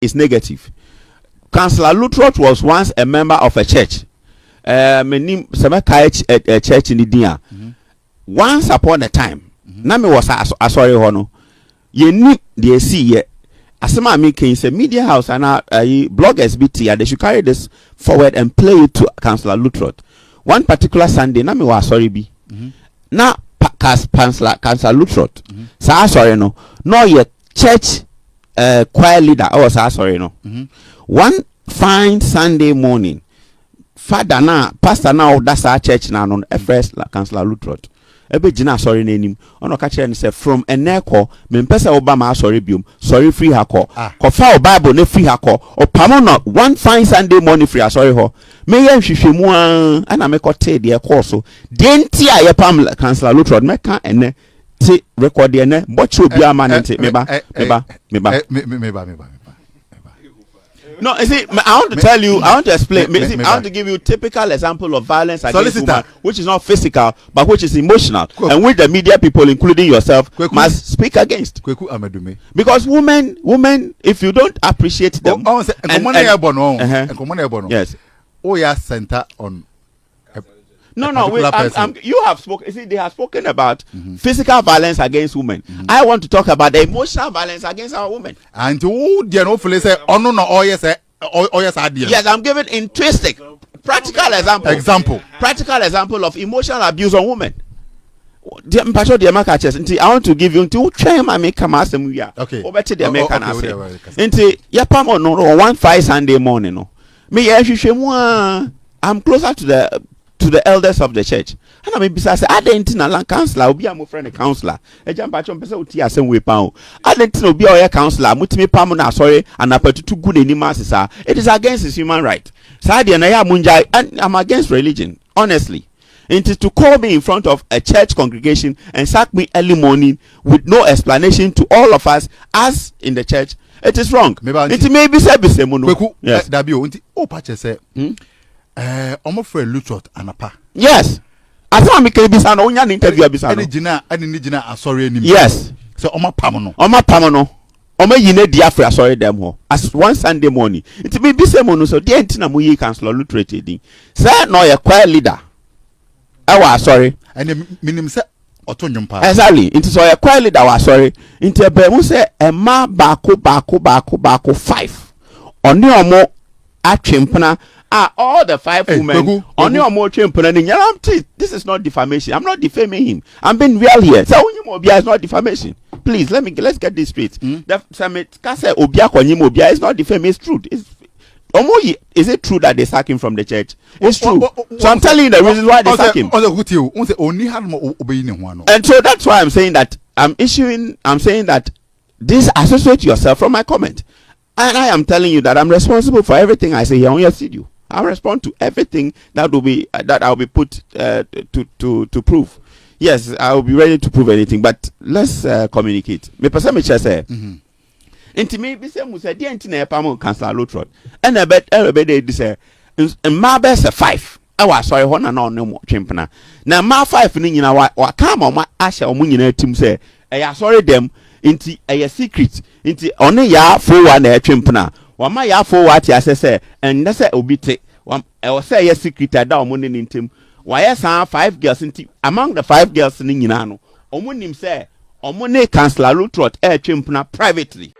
is negative. Counsëlor Lutherodt was once a member of a church. Menim a church in India. Once upon a time, Nami was sorry hono. Ye ni they see ye. Asema making say media house and bloggers BT, they should carry this forward and play it to Counsëlor Lutherodt. One particular Sunday, Nami was sorry be. Now Counsëlor Lutherodt. Sa sorry no your church choir leader or sa sorry no. One fine Sunday morning, father na pastor now that's our church now on first Counsëlor Lutherodt. Ebe jina sorry name ono ka kire ni say from eneko me mpesa obama sorry biom sorry free hako ko fa bible ne free hako o pamo no one fine Sunday morning free sorry ho me ye hwehwemu ana me ko te de ko so de nti a ye pam Counsëlor Lutherodt me ka ene ti record de ne bochi obi ama nti meba. No, you see, I want to tell you, I want to explain, I want to give you a typical example of violence against women, which is not physical, but which is emotional, and which the media people, including yourself, must speak against. Because women, if you don't appreciate them, yes. Oh, yeah, center on. No, you have spoken. You see, they have spoken about physical violence against women. I want to talk about the emotional violence against our women. And who they no say, oh no, oh yes, yes, I'm giving intrinsic, practical example. Practical example of emotional abuse on women. I want to give you to try my make come ask them. Okay. Over to the American answer. Into Yapam no one fine Sunday morning. No, me I'm closer to the elders of the church. And I mean, besides, I didn't know a counselor, will be a friend counselor. A jump at your person with some way pound. I didn't know be a counselor, Mutimi Pamona, sorry, and up to too good any masses are. It is against his human right. Sadi and I am Munjai, and I'm against religion, honestly. It is to call me in front of a church congregation and sack me early morning with no explanation to all of us as in the church. It is wrong. It may be said, yes. Lutherodt anapa. Yes. I saw me bisa no nya interview bisa no. Ani gina asori anim. Yes. So omo pam no. Omo yine dia free asori dem ho. As one Sunday morning. It be bisa mo no so dey ntina mo yi Counsëlor Lutherodt edin. Say no your choir leader. Sorry. And minim say otonyumpa. Exactly. It is your choir leader was sorry. Into be mo say ema baako 5. Oni omo atwempena all the 5 women on your more this is not defamation. I'm not defaming him. I'm being real here. So it's not defamation. Please let's get this straight. The summit Obia is not defamation. It's true. Is it true that they sack him from the church? It's true. So I'm telling you the reasons why they sack him. And so that's why I'm saying that I'm saying that disassociate yourself from my comment. And I am telling you that I'm responsible for everything I say here on your studio. I'll respond to everything that I'll be put to prove. Yes, I'll be ready to prove anything, but let's communicate. Me person me say. Inti be say musa dey ntina pam Counsëlor Lutherodt. And everybody dey say ma be say 5. I was sorry ho na no mo twempena. Na ma 5 ni nyina wa come on ahya omo nyina tim say e sorry them inti a secret inti one ya fo wa na twempena. Wama ya fo what ya say and na say obi te e say ya secret da omo ne ntem wa ya san 5 girls nti among the 5 girls ni nyina no omo nim say omo ne Counsëlor Lutherodt twempena privately.